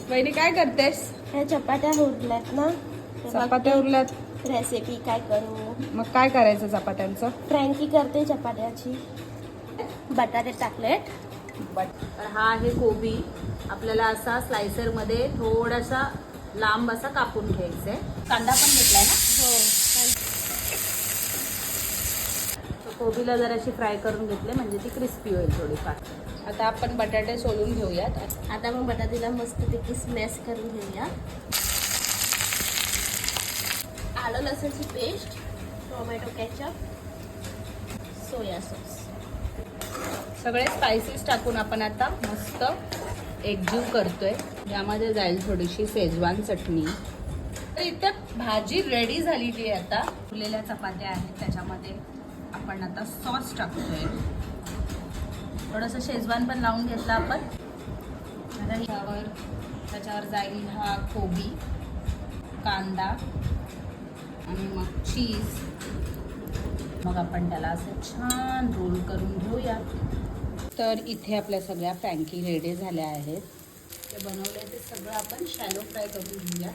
वहिनी काय करतेस? ह्या चपात्या उरल्यात ना, चपात्या उरल्यात. रेसिपी काय करू? मग काय करायचं चपात्यांचं? फ्रँकी करते चपात्याची. बटाटे टाकलेत. तर हा आहे कोबी. आपल्याला असा स्लायसर मध्ये थोडासा लांब असा कापून घ्यायचा आहे. कांदा पण घेतलाय ना. हो. कोबीला जराशी फ्राय करून घेतले म्हणजे ती क्रिस्पी होईल थोडीफार. आता आपण बटाटे सोलून घेऊयात. आता मग बटाट्याला मस्तपैकी स्मॅश करून घेऊया. आलं लसूणची paste, tomato ketchup, soya sauce. सगळे स्पायसेस टाकून आपण आता मस्त एकजीव करतोय. यामध्ये जाईल थोडीशी शेजवान चटणी. तर इथे भाजी रेडी झालेली आहे. आता फुलेल्या चपात्या आहेत, त्याच्यामध्ये आपण आता सॉस टाकतोय. थोडंसं शेजवान पण लावून घेतलं आपण. आता त्याच्यावर जाईल हा कोबी, कांदा आणि मग चीज. मग आपण त्याला असं छान रोल करून घेऊया. तर इथे आपल्या सगळ्या फ्रँकी रेडी झाल्या आहेत. ते बनवले ते सगळं आपण शॅलो फ्राय करून घेऊया.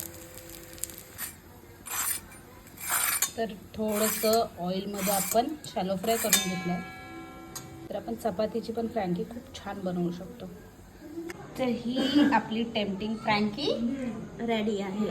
तर थोडंसं ऑइलमध्ये आपण शॅलो फ्राय करून घेतलं तर आपण चपातीची पण फ्रँकी खूप छान बनवू शकतो. तर ही आपली टेम्पटिंग फ्रँकी रेडी आहे.